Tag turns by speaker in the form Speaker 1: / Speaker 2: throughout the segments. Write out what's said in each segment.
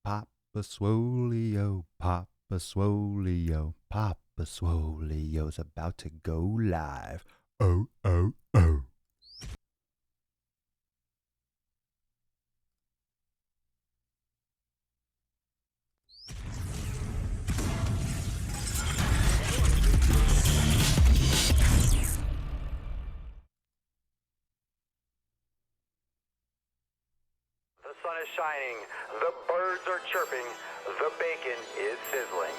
Speaker 1: Papa Swolio, Papa Swolio, Papa Swolio's about to go live. Oh, oh, oh.
Speaker 2: The sun is shining, the birds are chirping, the bacon is sizzling.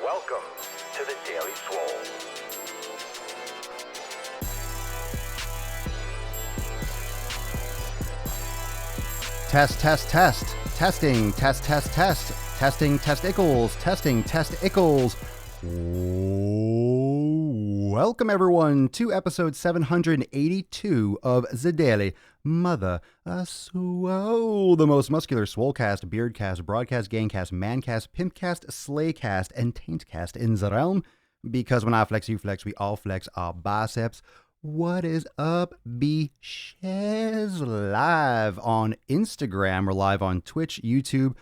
Speaker 2: Welcome to the Daily Swole.
Speaker 1: Test. Testing, test. Testing, testicles. Testing, testicles. Welcome, everyone, to episode 782 of The Daily Mother Swole, the most muscular swolecast, beardcast, broadcast, gangcast, mancast, pimpcast, slaycast, and taintcast in the realm. Because when I flex, you flex, we all flex our biceps. What is up, B-Shares? Live on Instagram. We're live on Twitch, YouTube,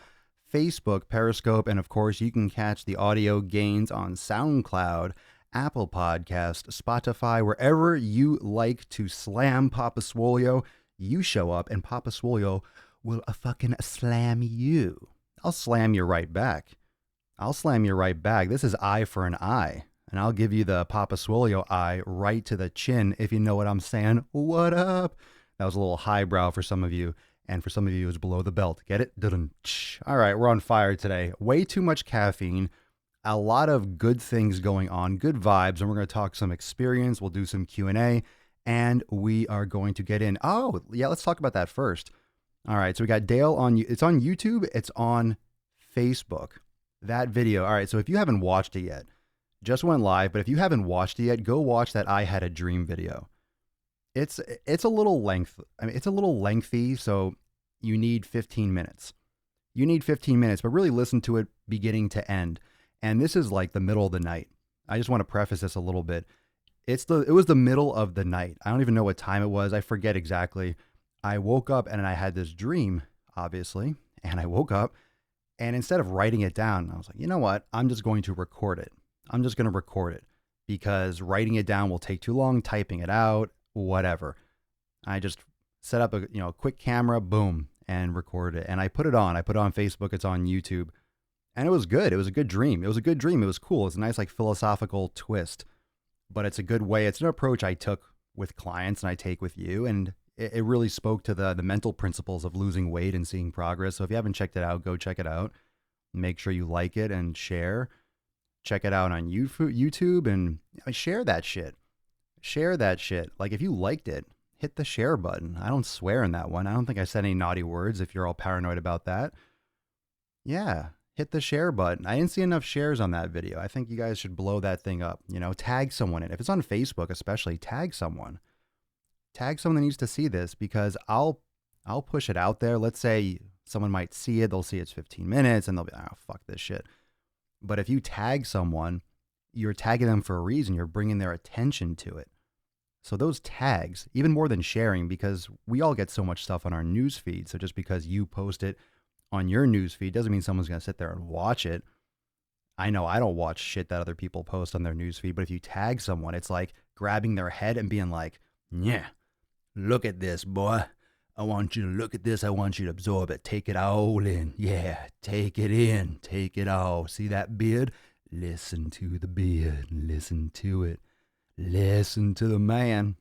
Speaker 1: Facebook, Periscope, and of course, you can catch the audio gains on SoundCloud, Apple Podcast, Spotify, wherever you like to slam Papa Swolio. You show up, and Papa Swolio will fucking slam you. I'll slam you right back. This is eye for an eye. And I'll give you the Papa Swolio eye right to the chin, if you know what I'm saying. What up? That was a little highbrow for some of you. And for some of you, it was below the belt. Get it? All right, we're on fire today. Way too much caffeine. A lot of good things going on. Good vibes. And we're going to talk some experience. We'll do some Q&A. And we are going to get in. Oh, yeah, let's talk about that first. All right, so we got Dale on. It's on YouTube. It's on Facebook. That video. All right, so if you haven't watched it yet, just went live, but if you haven't watched it yet, go watch that I Had a Dream video. It's a little lengthy, so you need 15 minutes. But really listen to it beginning to end. And this is like the middle of the night. I just want to preface this a little bit. It was the middle of the night. I don't even know what time it was. I forget exactly. I woke up and I had this dream, obviously, and I woke up and instead of writing it down, I was like, you know what? I'm just going to record it. Because writing it down will take too long, typing it out, whatever. I just set up a quick camera, boom, and record it. And I put it on. Facebook. It's on YouTube. And it was good. It was a good dream. It was cool. It's a nice philosophical twist. But it's a good way. It's an approach I took with clients and I take with you. And it really spoke to the mental principles of losing weight and seeing progress. So if you haven't checked it out, go check it out. Make sure you like it and share. Check it out on YouTube and share that shit. Like if you liked it, hit the share button. I don't swear in that one. I don't think I said any naughty words if you're all paranoid about that. Yeah, hit the share button. I didn't see enough shares on that video. I think you guys should blow that thing up. Tag someone in. If it's on Facebook especially, tag someone. Tag someone that needs to see this because I'll push it out there. Let's say someone might see it. They'll see it's 15 minutes and they'll be like, oh, fuck this shit. But if you tag someone, you're tagging them for a reason. You're bringing their attention to it. So those tags, even more than sharing, because we all get so much stuff on our news feed. So just because you post it on your news feed doesn't mean someone's going to sit there and watch it. I know I don't watch shit that other people post on their news feed, but if you tag someone, it's like grabbing their head and being like, yeah, look at this, boy. I want you to look at this. I want you to absorb it. Take it all in. Yeah, take it in. Take it all. See that beard? Listen to the beard. Listen to it. Listen to the man.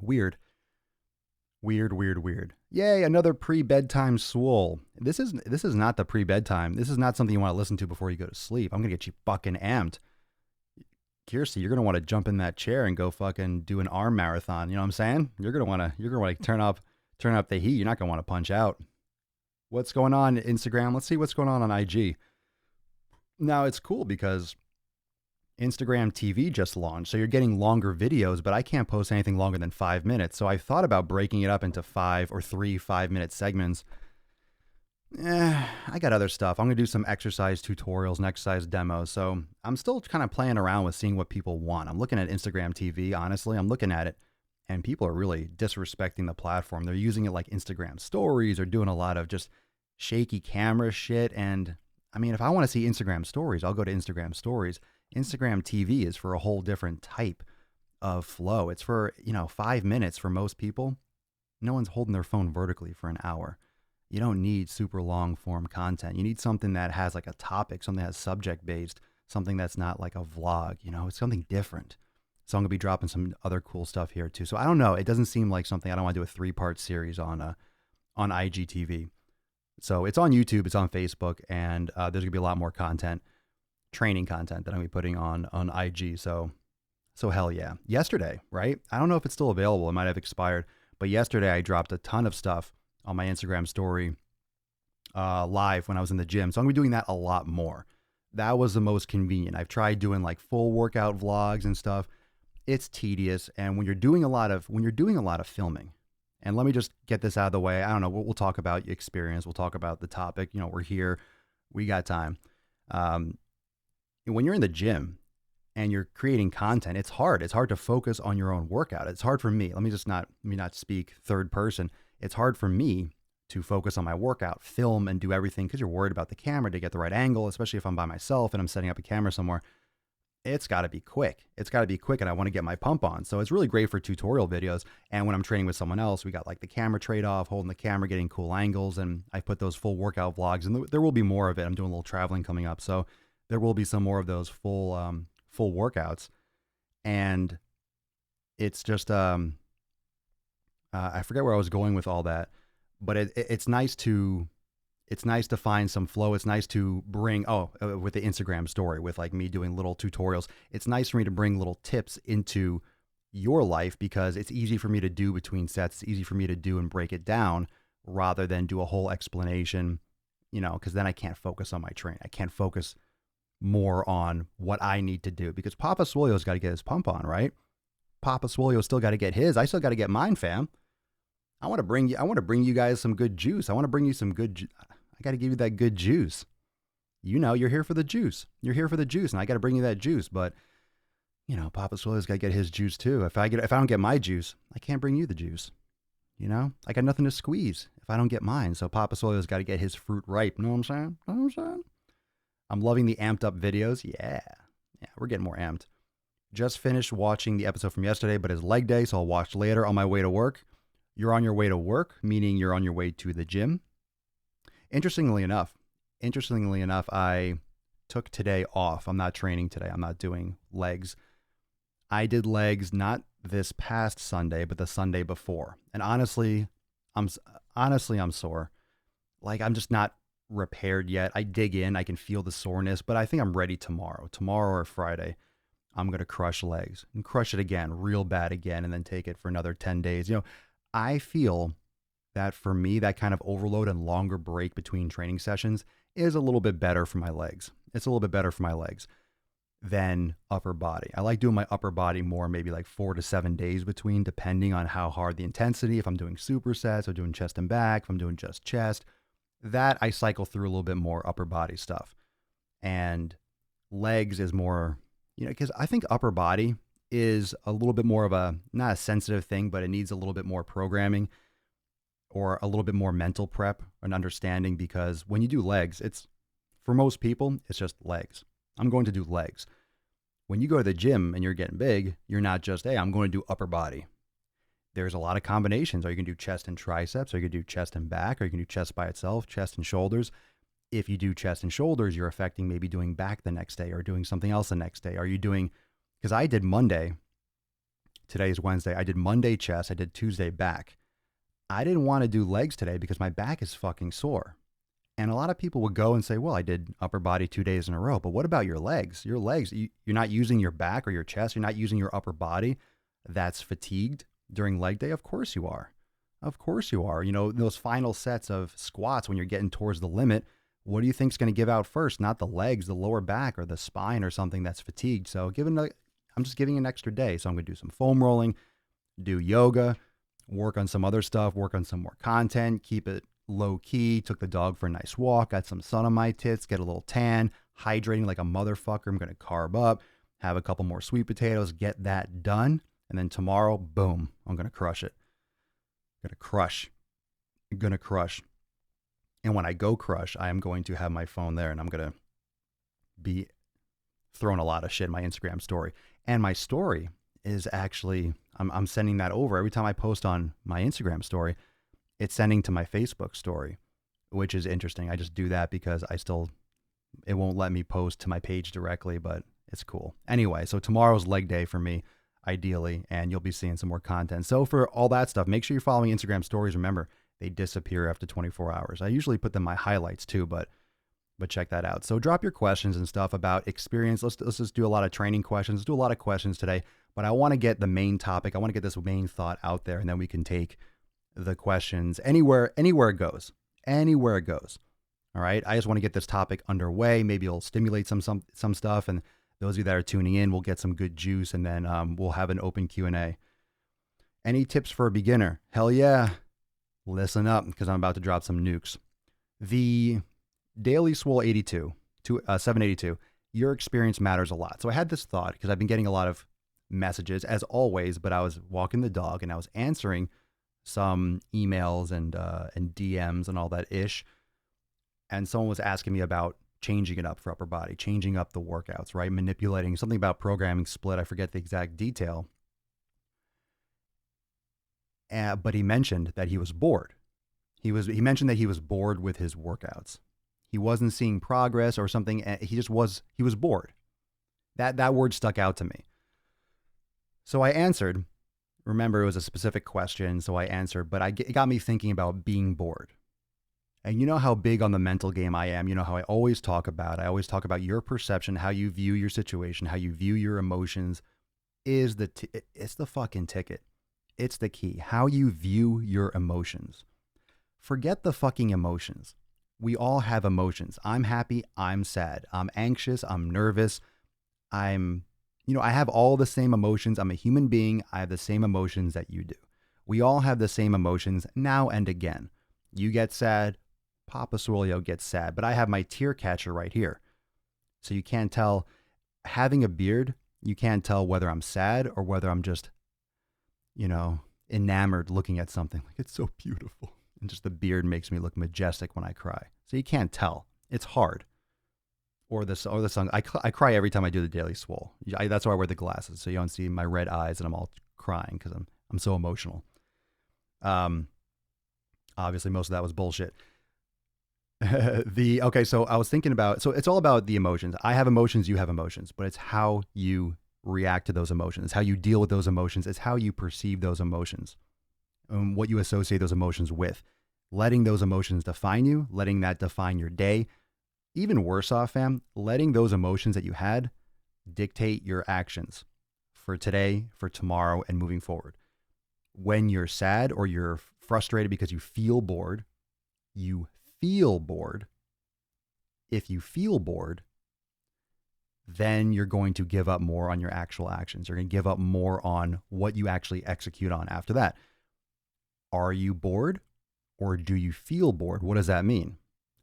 Speaker 1: Weird. Yay, another pre-bedtime swole. This is not the pre-bedtime. This is not something you want to listen to before you go to sleep. I'm going to get you fucking amped. Kirsty, you're going to want to jump in that chair and go fucking do an arm marathon. You know what I'm saying? You're going to want to turn up the heat. You're not going to want to punch out. What's going on Instagram? Let's see what's going on IG. Now it's cool because Instagram TV just launched. So you're getting longer videos, but I can't post anything longer than 5 minutes. So I thought about breaking it up into 5 or 3 5-minute segments. I got other stuff. I'm going to do some exercise tutorials and exercise demos. So I'm still kind of playing around with seeing what people want. I'm looking at Instagram TV, honestly. I'm looking at it. and people are really disrespecting the platform. They're using it like Instagram stories or doing a lot of just shaky camera shit. And I mean, if I want to see Instagram stories, I'll go to Instagram stories. Instagram TV is for a whole different type of flow. It's for, 5 minutes for most people. No one's holding their phone vertically for an hour. You don't need super long form content. You need something that has like a topic, something that's subject based, something that's not like a vlog, it's something different. So I'm going to be dropping some other cool stuff here too. So I don't know. It doesn't seem like something I don't want to do a 3-part series on IGTV. So it's on YouTube, it's on Facebook, and there's going to be a lot more content, training content that I'm going to be putting on IG. So hell yeah. Yesterday, right? I don't know if it's still available. It might have expired. But yesterday I dropped a ton of stuff on my Instagram story live when I was in the gym. So I'm going to be doing that a lot more. That was the most convenient. I've tried doing like full workout vlogs and stuff. It's tedious. And when you're doing a lot of filming, and let me just get this out of the way. I don't know. We'll talk about experience. We'll talk about the topic. We're here. We got time. When you're in the gym and you're creating content, it's hard. It's hard to focus on your own workout. It's hard for me. Let me not speak third person. It's hard for me to focus on my workout, film, and do everything because you're worried about the camera to get the right angle, especially if I'm by myself and I'm setting up a camera somewhere. It's got to be quick. And I want to get my pump on. So it's really great for tutorial videos. And when I'm training with someone else, we got like the camera trade-off, holding the camera, getting cool angles. And I put those full workout vlogs, and there will be more of it. I'm doing a little traveling coming up. So there will be some more of those full workouts. And it's just, I forget where I was going with all that, but it's nice to find some flow. It's nice to bring, with the Instagram story, with like me doing little tutorials. It's nice for me to bring little tips into your life because it's easy for me to do between sets. It's easy for me to do and break it down rather than do a whole explanation, because then I can't focus on my training. I can't focus more on what I need to do because Papa Swole's got to get his pump on, right? Papa Swole's still got to get his. I still got to get mine, fam. I want to bring you guys some good juice. I want to bring you some good I got to give you that good juice. You're here for the juice. You're here for the juice, and I got to bring you that juice. But, Papa Swole's got to get his juice too. If I don't get my juice, I can't bring you the juice. I got nothing to squeeze if I don't get mine. So Papa Swole's got to get his fruit ripe. Know what I'm saying? I'm loving the amped up videos. Yeah, we're getting more amped. Just finished watching the episode from yesterday, but it's leg day, so I'll watch later on my way to work. You're on your way to work, meaning you're on your way to the gym. Interestingly enough, I took today off. I'm not training today. I'm not doing legs. I did legs not this past Sunday, but the Sunday before. And honestly, I'm sore. Like I'm just not repaired yet. I dig in, I can feel the soreness, but I think I'm ready tomorrow or Friday. I'm going to crush legs and crush it again, real bad again, and then take it for another 10 days. I feel that for me, that kind of overload and longer break between training sessions is a little bit better for my legs. It's a little bit better for my legs than upper body. I like doing my upper body more, maybe like 4 to 7 days between, depending on how hard the intensity. If I'm doing supersets or doing chest and back, if I'm doing just chest, that I cycle through a little bit more upper body stuff. And legs is more, because I think upper body is a little bit more of not a sensitive thing, but it needs a little bit more programming or a little bit more mental prep and understanding, because when you do legs, for most people, it's just legs. I'm going to do legs. When you go to the gym and you're getting big, you're not just, hey, I'm going to do upper body. There's a lot of combinations. Are you going to do chest and triceps? Are you going to do chest and back? Are you going to do chest by itself, chest and shoulders? If you do chest and shoulders, you're affecting maybe doing back the next day or doing something else the next day. Are you doing, because I did Monday, today is Wednesday, I did Monday chest, I did Tuesday back. I didn't want to do legs today because my back is fucking sore. And a lot of people would go and say, well, I did upper body 2 days in a row, but what about your legs? Your legs, you're not using your back or your chest, you're not using your upper body that's fatigued during leg day. Of course you are. Of course you are. Those final sets of squats when you're getting towards the limit, what do you think is going to give out first? Not the legs, the lower back or the spine or something that's fatigued. So I'm just giving an extra day. So I'm going to do some foam rolling, do yoga, work on some other stuff, work on some more content, keep it low key. Took the dog for a nice walk, got some sun on my tits, get a little tan, hydrating like a motherfucker. I'm going to carb up, have a couple more sweet potatoes, get that done. And then tomorrow, boom, I'm going to crush it. I'm going to crush. And when I go crush, I am going to have my phone there and I'm going to be throwing a lot of shit in my Instagram story. And my story is actually, I'm sending that over. Every time I post on my Instagram story, it's sending to my Facebook story, which is interesting. I just do that because it won't let me post to my page directly, but it's cool. Anyway, so tomorrow's leg day for me, ideally, and you'll be seeing some more content. So for all that stuff, make sure you're following Instagram stories. Remember, they disappear after 24 hours. I usually put them in my highlights too, but check that out. So drop your questions and stuff about experience. Let's just do a lot of training questions. Let's do a lot of questions today, but I want to get the main topic. I want to get this main thought out there, and then we can take the questions anywhere it goes. Anywhere it goes. All right. I just want to get this topic underway. Maybe it'll stimulate some stuff. And those of you that are tuning in, we'll get some good juice, and then we'll have an open Q&A. Any tips for a beginner? Hell yeah. Listen up, because I'm about to drop some nukes. The Daily Swole 782, your experience matters a lot. So I had this thought because I've been getting a lot of messages as always, but I was walking the dog and I was answering some emails and DMs and all that ish. And someone was asking me about changing it up for upper body, changing up the workouts, right? Manipulating something about programming split. I forget the exact detail. But he mentioned that he was bored. He mentioned that he was bored with his workouts. He wasn't seeing progress or something. He was bored. That word stuck out to me. So I answered. Remember, it was a specific question, so I answered, but it got me thinking about being bored. And you know how big on the mental game I am. You know how I always talk about your perception, how you view your situation, how you view your emotions it's the fucking ticket. It's the key. How you view your emotions. Forget the fucking emotions. We all have emotions. I'm happy. I'm sad. I'm anxious. I'm nervous. I have all the same emotions. I'm a human being. I have the same emotions that you do. We all have the same emotions now and again. You get sad. Papa Swole gets sad. But I have my tear catcher right here. So you can't tell. Having a beard, you can't tell whether I'm sad or whether I'm just, enamored looking at something. Like, it's so beautiful. And just the beard makes me look majestic when I cry. So you can't tell. It's hard. Or the song. I cry every time I do the Daily Swole. That's why I wear the glasses, so you don't see my red eyes and I'm all crying because I'm so emotional. Obviously, most of that was bullshit. So I was thinking about. So it's all about the emotions. I have emotions. You have emotions, but it's how you react to those emotions. It's how you deal with those emotions. It's how you perceive those emotions, and what you associate those emotions with. Letting those emotions define you. Letting that define your day. Even worse off, fam, letting those emotions that you had dictate your actions for today, for tomorrow, and moving forward. When you're sad or you're frustrated because you feel bored. If you feel bored, then you're going to give up more on your actual actions. You're going to give up more on what you actually execute on after that. Are you bored or do you feel bored? What does that mean?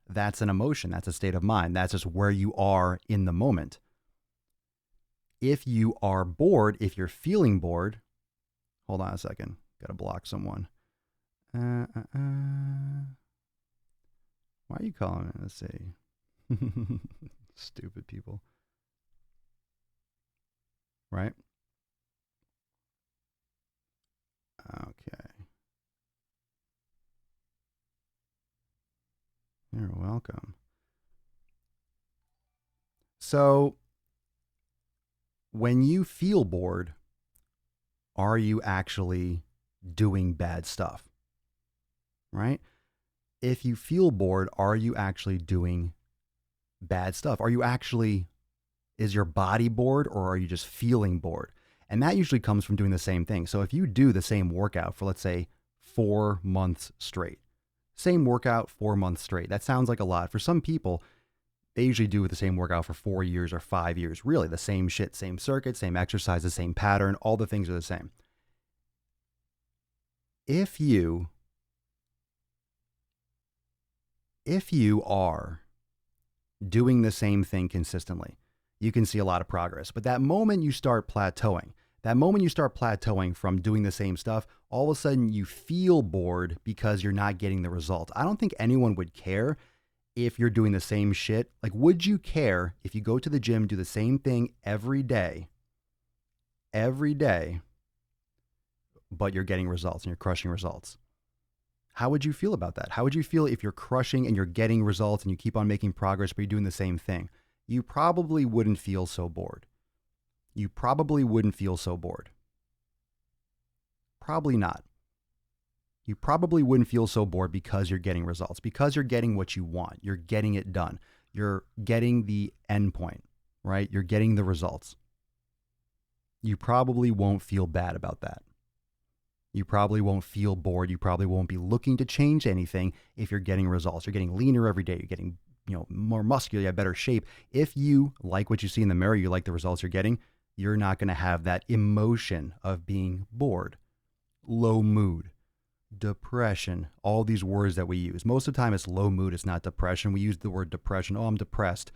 Speaker 1: That's an emotion. That's a state of mind. That's just where you are in the moment. If you are bored, if you're feeling bored, hold on a second. Got to block someone. Why are you calling it? Let's see. Stupid people. Right? Okay. You're welcome. So, when you feel bored, are you actually doing bad stuff? Right? If you feel bored, are you actually doing bad stuff? Is your body bored or are you just feeling bored? And that usually comes from doing the same thing. So if you do the same workout for, let's say, 4 months straight, same workout 4 months straight, that sounds like a lot. For some people, they usually do the same workout for 4 years or 5 years. Really, the same shit, same circuit, same exercise, the same pattern, all the things are the same. If you are doing the same thing consistently, you can see a lot of progress. But that moment you start plateauing, That moment you start plateauing from doing the same stuff, all of a sudden you feel bored because you're not getting the results. I don't think anyone would care if you're doing the same shit. Like, would you care if you go to the gym, do the same thing every day, but you're getting results and you're crushing results? How would you feel about that? How would you feel if you're crushing and you're getting results and you keep on making progress, but you're doing the same thing? You probably wouldn't feel so bored. You probably wouldn't feel so bored. Probably not. You probably wouldn't feel so bored because you're getting results, because you're getting what you want. You're getting it done. You're getting the end point, right? You're getting the results. You probably won't feel bad about that. You probably won't feel bored. You probably won't be looking to change anything if you're getting results. You're getting leaner every day. You're getting, more muscular. You have better shape. If you like what you see in the mirror, you like the results you're getting, you're not going to have that emotion of being bored, low mood, depression, all these words that we use. Most of the time it's low mood, it's not depression. We use the word depression. Oh, I'm depressed.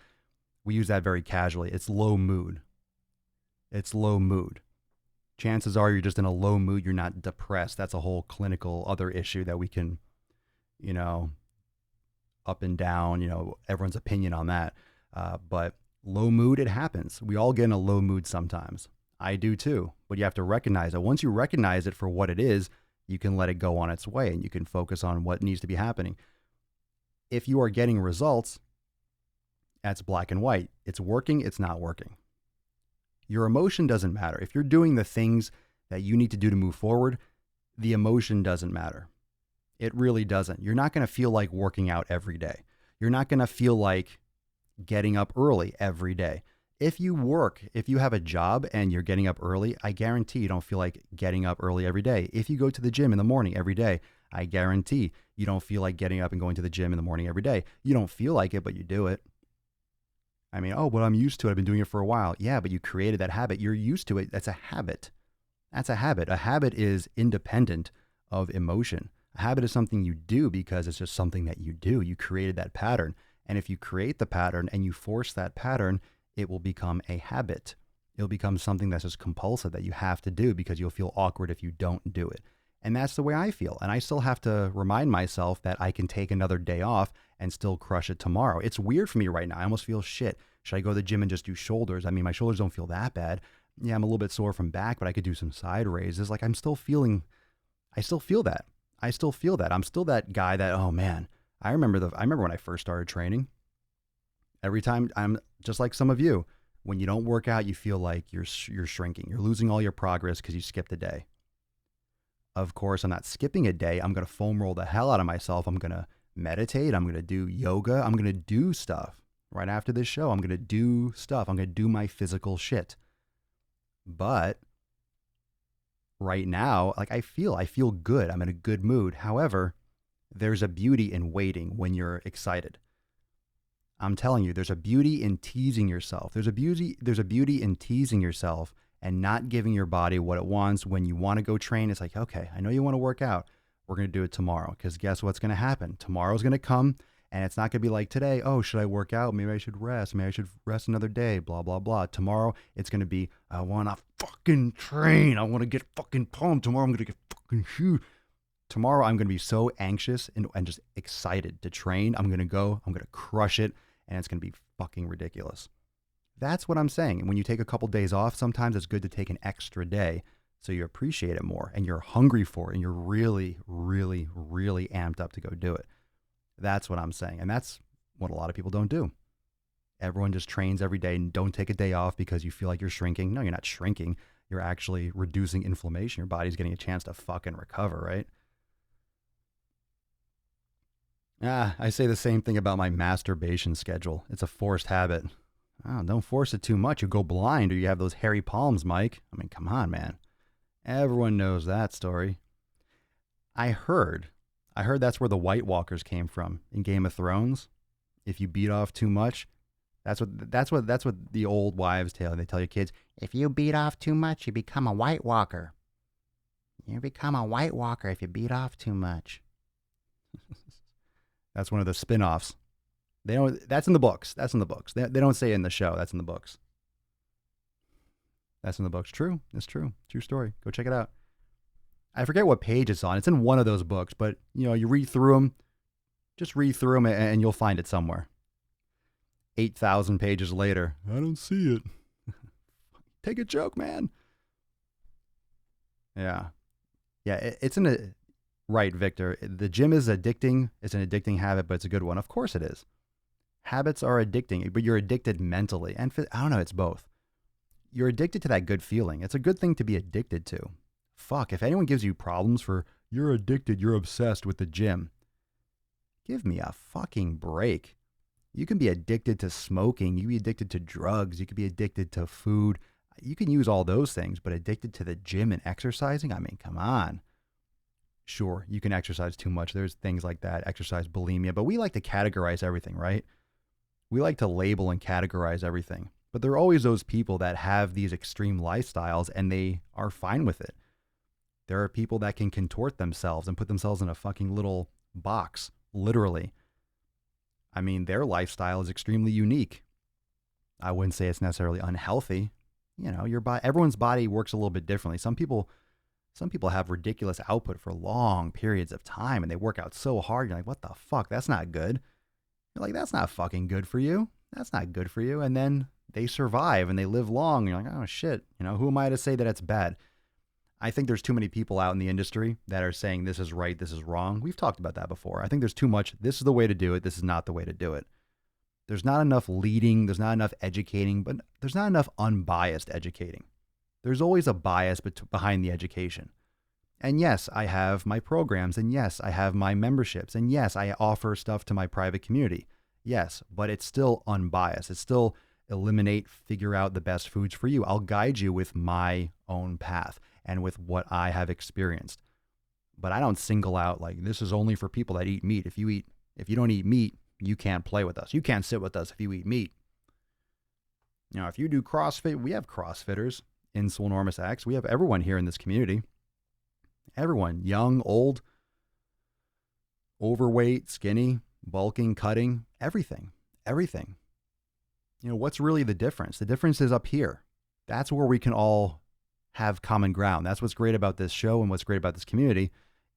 Speaker 1: We use that very casually. It's low mood. It's low mood. Chances are you're just in a low mood. You're not depressed. That's a whole clinical other issue that we can, up and down, everyone's opinion on that. But low mood, it happens. We all get in a low mood sometimes. I do too. But you have to recognize it. Once you recognize it for what it is, you can let it go on its way and you can focus on what needs to be happening. If you are getting results, that's black and white. It's working, it's not working. Your emotion doesn't matter. If you're doing the things that you need to do to move forward, the emotion doesn't matter. It really doesn't. You're not going to feel like working out every day. You're not going to feel like getting up early every day. If you have a job and you're getting up early, I guarantee you don't feel like getting up early every day. If you go to the gym in the morning every day, I guarantee you don't feel like getting up and going to the gym in the morning every day. You don't feel like it, but you do it. I mean, well, I'm used to it. I've been doing it for a while. Yeah, but you created that habit. You're used to it. That's a habit. That's a habit. A habit is independent of emotion. A habit is something you do because it's just something that you do. You created that pattern. And if you create the pattern and you force that pattern, it will become a habit. It'll become something that's just compulsive that you have to do because you'll feel awkward if you don't do it. And that's the way I feel. And I still have to remind myself that I can take another day off and still crush it tomorrow. It's weird for me right now. I almost feel shit. Should I go to the gym and just do shoulders? I mean, my shoulders don't feel that bad. Yeah, I'm a little bit sore from back, but I could do some side raises. Like I still feel that. I still feel that. I'm still that guy that, oh man, I remember when I first started training. Every time, I'm just like some of you, when you don't work out, you feel like you're shrinking. You're losing all your progress because you skipped a day. Of course, I'm not skipping a day. I'm going to foam roll the hell out of myself. I'm going to meditate. I'm going to do yoga. I'm going to do stuff. Right after this show, I'm going to do stuff. I'm going to do my physical shit. But right now, like I feel good. I'm in a good mood. However, there's a beauty in waiting when you're excited. I'm telling you, there's a beauty in teasing yourself. There's a beauty in teasing yourself and not giving your body what it wants when you want to go train. It's like, okay, I know you want to work out. We're going to do it tomorrow because guess what's going to happen? Tomorrow's going to come and it's not going to be like today. Oh, should I work out? Maybe I should rest. Maybe I should rest another day, blah, blah, blah. Tomorrow, it's going to be, I want to fucking train. I want to get fucking pumped. Tomorrow, I'm going to get fucking huge. Tomorrow, I'm going to be so anxious and just excited to train. I'm going to go. I'm going to crush it. And it's going to be fucking ridiculous. That's what I'm saying. And when you take a couple days off, sometimes it's good to take an extra day so you appreciate it more and you're hungry for it and you're really, really, really amped up to go do it. That's what I'm saying. And that's what a lot of people don't do. Everyone just trains every day and don't take a day off because you feel like you're shrinking. No, you're not shrinking. You're actually reducing inflammation. Your body's getting a chance to fucking recover, right? I say the same thing about my masturbation schedule. It's a forced habit. Oh, don't force it too much. You'll go blind or you have those hairy palms, Mike. I mean, come on, man. Everyone knows that story. I heard that's where the White Walkers came from in Game of Thrones. If you beat off too much, that's what the old wives tell. They tell your kids, if you beat off too much, you become a White Walker. You become a White Walker if you beat off too much. That's one of the spin-offs. That's in the books. They don't say it in the show. That's in the books. That's in the books. True. It's true. True story. Go check it out. I forget what page it's on. It's in one of those books, but you read through them. Just read through them and you'll find it somewhere. 8,000 pages later. I don't see it. Take a joke, man. Yeah. Yeah, right, Victor. The gym is addicting. It's an addicting habit, but it's a good one. Of course it is. Habits are addicting, but you're addicted mentally. And I don't know, it's both. You're addicted to that good feeling. It's a good thing to be addicted to. Fuck, if anyone gives you problems for you're addicted, you're obsessed with the gym, give me a fucking break. You can be addicted to smoking. You can be addicted to drugs. You can be addicted to food. You can use all those things, but addicted to the gym and exercising? I mean, come on. Sure, you can exercise too much. There's things like that, exercise bulimia, but we like to categorize everything, right? We like to label and categorize everything. But there are always those people that have these extreme lifestyles and they are fine with it. There are people that can contort themselves and put themselves in a fucking little box, literally. I mean, their lifestyle is extremely unique. I wouldn't say it's necessarily unhealthy. Everyone's body works a little bit differently. Some people have ridiculous output for long periods of time and they work out so hard. You're like, what the fuck? That's not good. You're like, that's not fucking good for you. That's not good for you. And then they survive and they live long. And you're like, oh shit. Who am I to say that it's bad? I think there's too many people out in the industry that are saying this is right, this is wrong. We've talked about that before. I think there's too much. This is the way to do it. This is not the way to do it. There's not enough leading. There's not enough educating, but there's not enough unbiased educating. There's always a bias behind the education. And yes, I have my programs. And yes, I have my memberships. And yes, I offer stuff to my private community. Yes, but it's still unbiased. It's still figure out the best foods for you. I'll guide you with my own path and with what I have experienced. But I don't single out like this is only for people that eat meat. If you don't eat meat, you can't play with us. You can't sit with us if you eat meat. If you do CrossFit, we have CrossFitters in Swolenormous X. We have everyone here in this community. Everyone, young, old, overweight, skinny, bulking, cutting, everything. What's really the difference? The difference is up here. That's where we can all have common ground. That's what's great about this show and what's great about this community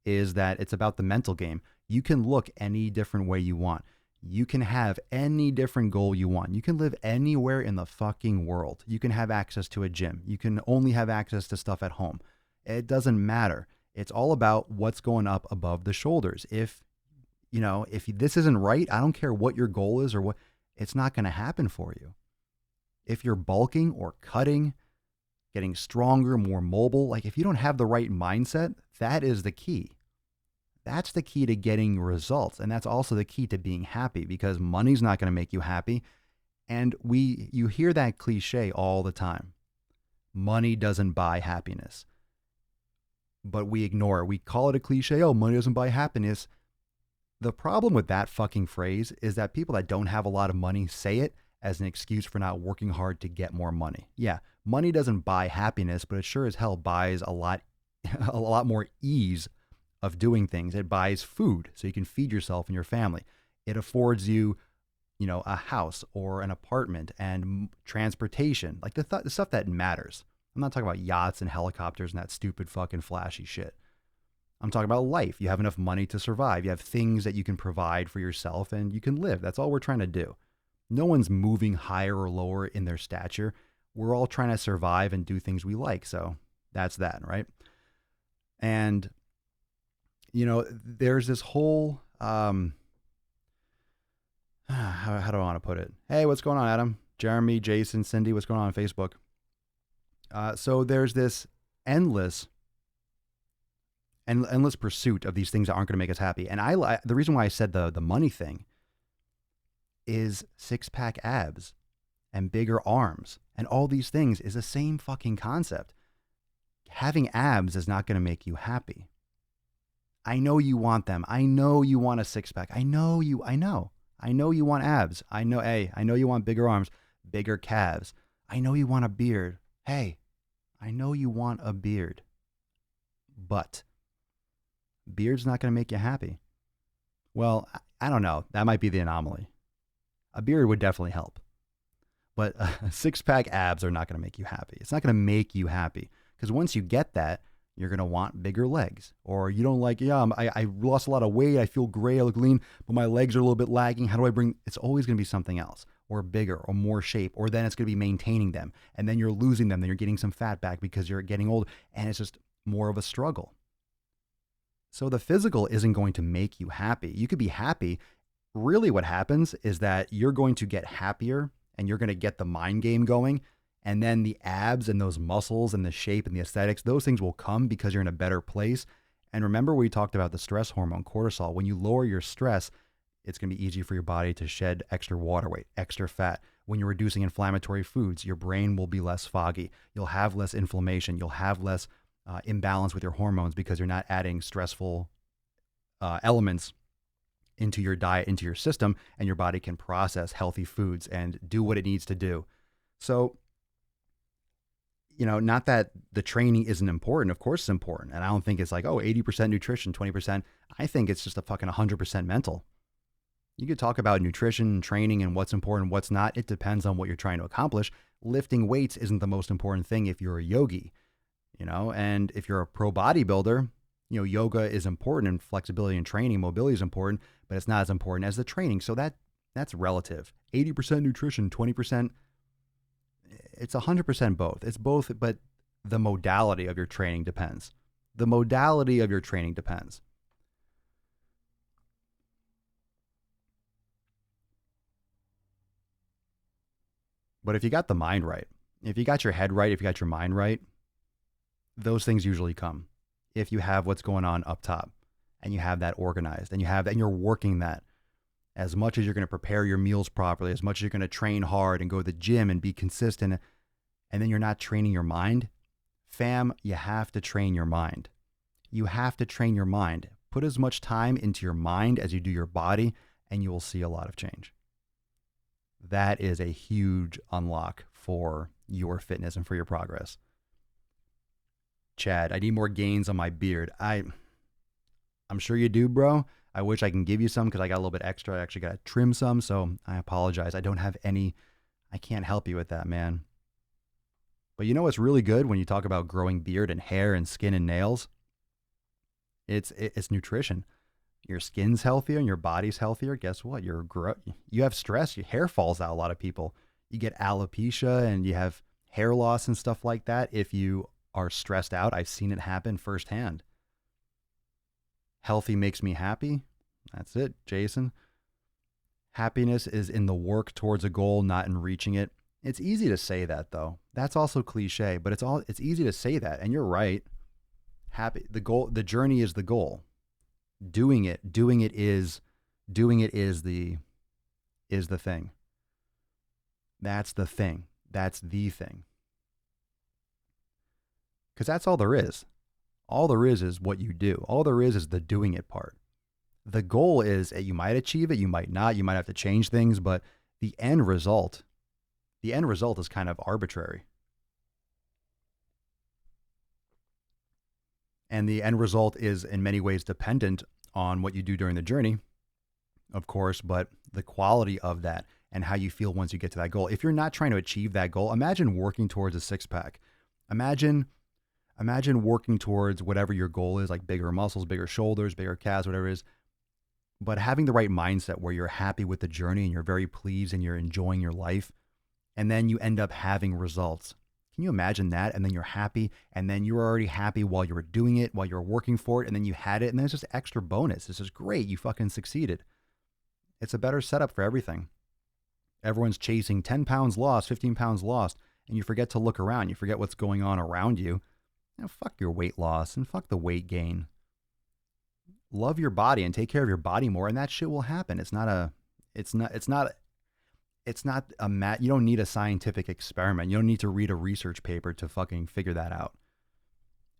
Speaker 1: is that it's about the mental game. You can look any different way you want. You can have any different goal you want. You can live anywhere in the fucking world. You can have access to a gym. You can only have access to stuff at home. It doesn't matter. It's all about what's going up above the shoulders. If this isn't right, I don't care what your goal is or what, it's not going to happen for you. If you're bulking or cutting, getting stronger, more mobile, like if you don't have the right mindset, that is the key. That's the key to getting results. And that's also the key to being happy because money's not going to make you happy. And you hear that cliche all the time. Money doesn't buy happiness. But we ignore it. We call it a cliche. Oh, money doesn't buy happiness. The problem with that fucking phrase is that people that don't have a lot of money say it as an excuse for not working hard to get more money. Yeah, money doesn't buy happiness, but it sure as hell buys a lot more ease of doing things. It buys food so you can feed yourself and your family. It affords you, a house or an apartment and transportation, like the stuff that matters. I'm not talking about yachts and helicopters and that stupid fucking flashy shit. I'm talking about life. You have enough money to survive. You have things that you can provide for yourself and you can live. That's all we're trying to do. No one's moving higher or lower in their stature. We're all trying to survive and do things we like. So that's that, right? And, there's this whole, how do I want to put it? Hey, what's going on, Adam? Jeremy, Jason, Cindy, what's going on Facebook? So there's this endless pursuit of these things that aren't going to make us happy. And the reason why I said the money thing is 6-pack abs and bigger arms and all these things is the same fucking concept. Having abs is not going to make you happy. I know you want them. I know you want a 6-pack. I know you want abs. I know you want bigger arms, bigger calves. I know you want a beard. Hey, I know you want a beard, but beard's not going to make you happy. Well, I don't know. That might be the anomaly. A beard would definitely help. But six-pack abs are not going to make you happy. It's not going to make you happy because once you get that, you're going to want bigger legs. Or you don't like, yeah, I lost a lot of weight. I feel great. I look lean, but my legs are a little bit lagging. How do I bring, it's always going to be something else or bigger or more shape. Or then it's going to be maintaining them. And then you're losing them. Then you're getting some fat back because you're getting older. And it's just more of a struggle. So the physical isn't going to make you happy. You could be happy. Really what happens is that you're going to get happier and you're going to get the mind game going. And then the abs and those muscles and the shape and the aesthetics, those things will come because you're in a better place. And remember, we talked about the stress hormone, cortisol. When you lower your stress, it's going to be easy for your body to shed extra water weight, extra fat. When you're reducing inflammatory foods, your brain will be less foggy. You'll have less inflammation. You'll have less imbalance with your hormones because you're not adding stressful elements into your diet, into your system, and your body can process healthy foods and do what it needs to do. So, not that the training isn't important. Of course it's important. And I don't think it's like, 80% nutrition, 20%. I think it's just a fucking 100% mental. You could talk about nutrition and training and what's important, what's not. It depends on what you're trying to accomplish. Lifting weights isn't the most important thing if you're a yogi, and if you're a pro bodybuilder, yoga is important and flexibility and training, mobility is important, but it's not as important as the training. So that's relative. 80% nutrition, 20%, it's 100% both. It's both, but the modality of your training depends. The modality of your training depends. But if you got the mind right, if you got your head right, if you got your mind right, those things usually come. If you have what's going on up top and you have that organized and you're working that as much as you're going to prepare your meals properly, as much as you're going to train hard and go to the gym and be consistent, and then you're not training your mind, fam, you have to train your mind. You have to train your mind. Put as much time into your mind as you do your body, and you will see a lot of change. That is a huge unlock for your fitness and for your progress. Chad, I need more gains on my beard. I'm sure you do, bro. I wish I can give you some because I got a little bit extra. I actually got to trim some, so I apologize. I don't have any. I can't help you with that, man. But you know what's really good when you talk about growing beard and hair and skin and nails? It's nutrition. Your skin's healthier and your body's healthier. Guess what? You have stress. Your hair falls out. A lot of people. You get alopecia and you have hair loss and stuff like that if you are stressed out. I've seen it happen firsthand. Healthy makes me happy. That's it, Jason. Happiness is in the work towards a goal, not in reaching it. It's easy to say that though. That's also cliche, but it's easy to say that, and you're right. The journey is the goal. Doing it is the thing. That's the thing. That's the thing. Because that's all there is. All there is what you do. All there is the doing it part. The goal is you might achieve it, you might not, you might have to change things, but the end result is kind of arbitrary. And the end result is in many ways dependent on what you do during the journey, of course, but the quality of that and how you feel once you get to that goal. If you're not trying to achieve that goal, imagine working towards a six-pack. Imagine working towards whatever your goal is, like bigger muscles, bigger shoulders, bigger calves, whatever it is, but having the right mindset where you're happy with the journey and you're very pleased and you're enjoying your life, and then you end up having results. Can you imagine that? And then you're happy, and then you were already happy while you were doing it, while you were working for it, and then you had it, and then it's just extra bonus. This is great. You fucking succeeded. It's a better setup for everything. Everyone's chasing 10 pounds lost, 15 pounds lost, and you forget to look around. You forget what's going on around you. Fuck your weight loss and fuck the weight gain. Love your body and take care of your body more, and that shit will happen. You don't need a scientific experiment. You don't need to read a research paper to fucking figure that out.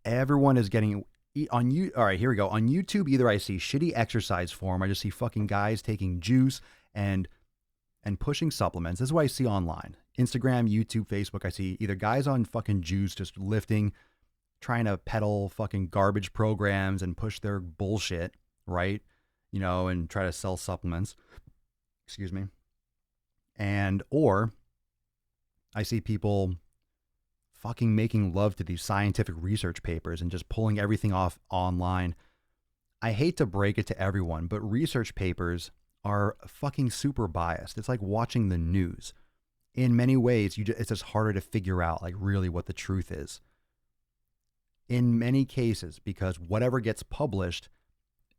Speaker 1: Everyone is getting on you. All right, here we go. On YouTube, either I see shitty exercise form, I just see fucking guys taking juice and pushing supplements. This is what I see online. Instagram, YouTube, Facebook. I see either guys on fucking juice just lifting, trying to peddle fucking garbage programs and push their bullshit, right? And try to sell supplements. Excuse me. Or I see people fucking making love to these scientific research papers and just pulling everything off online. I hate to break it to everyone, but research papers are fucking super biased. It's like watching the news. In many ways, it's just harder to figure out like really what the truth is. In many cases, because whatever gets published,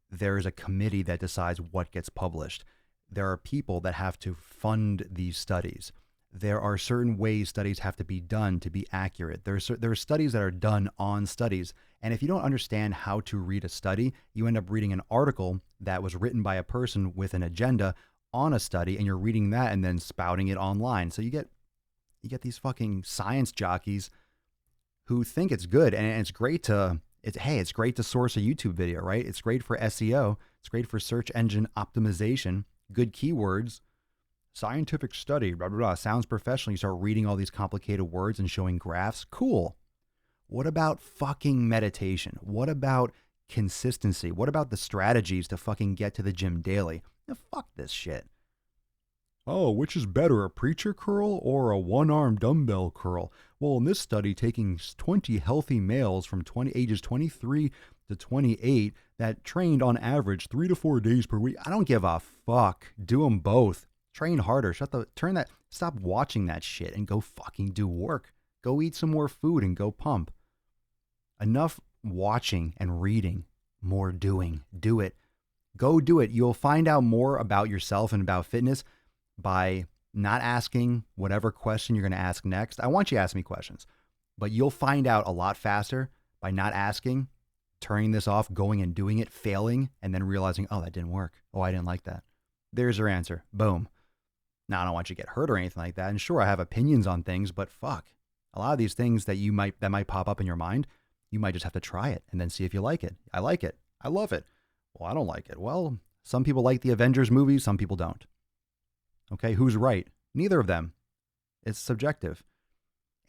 Speaker 1: there is a committee that decides what gets published. There are people that have to fund these studies. There are certain ways studies have to be done to be accurate. There are studies that are done on studies. And if you don't understand how to read a study, you end up reading an article that was written by a person with an agenda on a study, and you're reading that and then spouting it online. So you get these fucking science jockeys who think it's good, and it's great to it's great to source a YouTube video, right? It's great for SEO, it's great for search engine optimization, good keywords, scientific study, blah blah blah. Sounds professional. You start reading all these complicated words and showing graphs. Cool. What about fucking meditation? What about consistency? What about the strategies to fucking get to the gym daily? Now, fuck this shit. Oh, which is better, a preacher curl or a one-arm dumbbell curl? Well, in this study, taking 20 healthy males from ages 23 to 28 that trained on average 3 to 4 days per week. I don't give a fuck. Do them both. Train harder. Stop watching that shit and go fucking do work. Go eat some more food and go pump. Enough watching and reading, more doing. Do it. Go do it. You'll find out more about yourself and about fitness by not asking whatever question you're going to ask next. I want you to ask me questions, but you'll find out a lot faster by not asking, turning this off, going and doing it, failing, and then realizing, oh, that didn't work. Oh, I didn't like that. There's your answer. Boom. Now, I don't want you to get hurt or anything like that. And sure, I have opinions on things, but fuck. A lot of these things that might pop up in your mind, you might just have to try it and then see if you like it. I like it. I love it. Well, I don't like it. Well, some people like the Avengers movies, some people don't. Okay, who's right? Neither of them. It's subjective.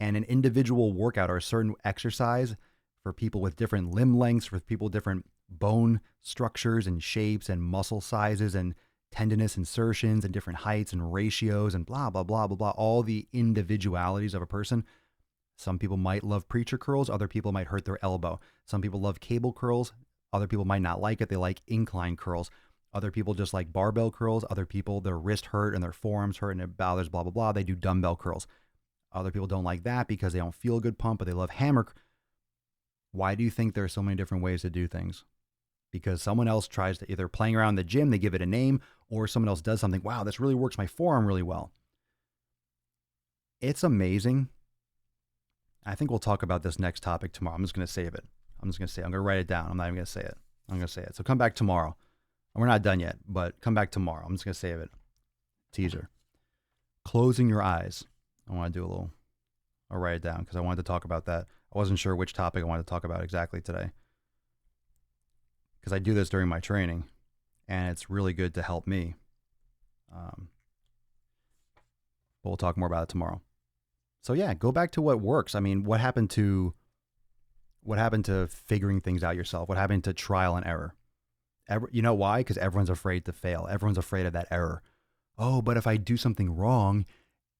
Speaker 1: And an individual workout or a certain exercise for people with different limb lengths, for people with different bone structures and shapes and muscle sizes and tendinous insertions and different heights and ratios and blah, blah, blah, blah, blah, all the individualities of a person. Some people might love preacher curls. Other people might hurt their elbow. Some people love cable curls. Other people might not like it. They like incline curls. Other people just like barbell curls. Other people, their wrist hurt and their forearms hurt and it bothers, blah, blah, blah. They do dumbbell curls. Other people don't like that because they don't feel a good pump, but they love hammer. Why do you think there are so many different ways to do things? Because someone else tries to either playing around in the gym, they give it a name, or someone else does something. Wow, this really works my forearm really well. It's amazing. I think we'll talk about this next topic tomorrow. I'm just going to save it. I'm going to write it down. I'm not even going to say it. I'm going to say it. So come back tomorrow. We're not done yet, but come back tomorrow. I'm just going to save it. Teaser. Closing your eyes. I want to do I'll write it down because I wanted to talk about that. I wasn't sure which topic I wanted to talk about exactly today. Because I do this during my training, and it's really good to help me. But we'll talk more about it tomorrow. So yeah, go back to what works. I mean, what happened to figuring things out yourself? What happened to trial and error? You know why? Because everyone's afraid to fail. Everyone's afraid of that error. Oh, but if I do something wrong,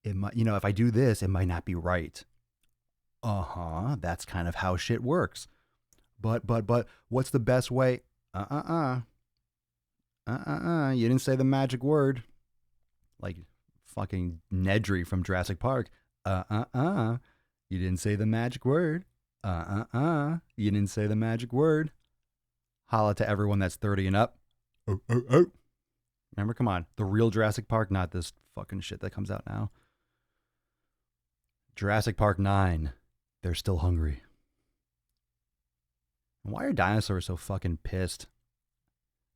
Speaker 1: it might, if I do this, it might not be right. That's kind of how shit works. But what's the best way? You didn't say the magic word. Like fucking Nedry from Jurassic Park. You didn't say the magic word. You didn't say the magic word. Holla to everyone that's 30 and up. Oh. Remember, come on. The real Jurassic Park, not this fucking shit that comes out now. Jurassic Park 9. They're still hungry. Why are dinosaurs so fucking pissed?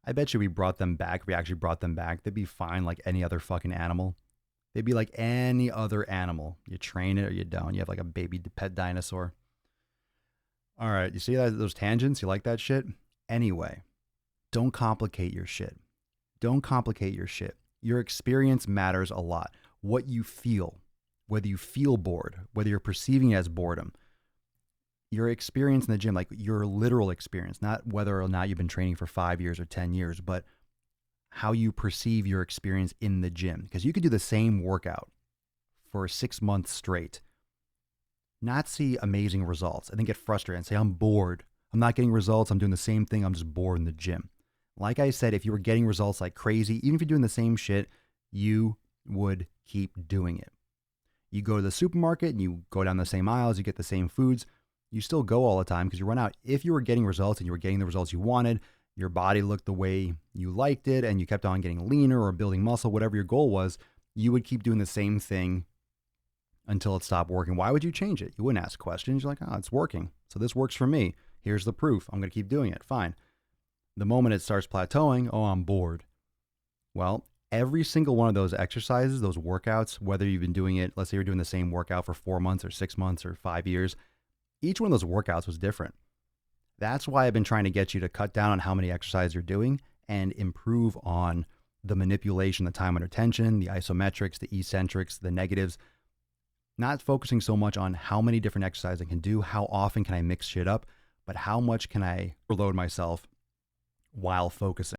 Speaker 1: I bet you we brought them back. If we actually brought them back, they'd be fine like any other fucking animal. They'd be like any other animal. You train it or you don't. You have like a baby pet dinosaur. All right, you see those tangents? You like that shit? Anyway, don't complicate your shit. Don't complicate your shit. Your experience matters a lot. What you feel, whether you feel bored, whether you're perceiving it as boredom, your experience in the gym, like your literal experience, not whether or not you've been training for 5 years or 10 years, but how you perceive your experience in the gym. Because you could do the same workout for 6 months straight, not see amazing results, and then get frustrated and say, I'm bored. I'm not getting results. I'm doing the same thing. I'm just bored in the gym. Like I said, if you were getting results like crazy, even if you're doing the same shit, you would keep doing it. You go to the supermarket and you go down the same aisles, you get the same foods. You still go all the time because you run out. If you were getting results and you were getting the results you wanted, your body looked the way you liked it, and you kept on getting leaner or building muscle, whatever your goal was, you would keep doing the same thing until it stopped working. Why would you change it? You wouldn't ask questions. You're like, oh, it's working. So this works for me. Here's the proof. I'm going to keep doing it. Fine. The moment it starts plateauing, oh, I'm bored. Well, every single one of those exercises, those workouts, whether you've been doing it, let's say you're doing the same workout for 4 months or 6 months or 5 years, each one of those workouts was different. That's why I've been trying to get you to cut down on how many exercises you're doing and improve on the manipulation, the time under tension, the isometrics, the eccentrics, the negatives. Not focusing so much on how many different exercises I can do, how often can I mix shit up, but how much can I overload myself while focusing.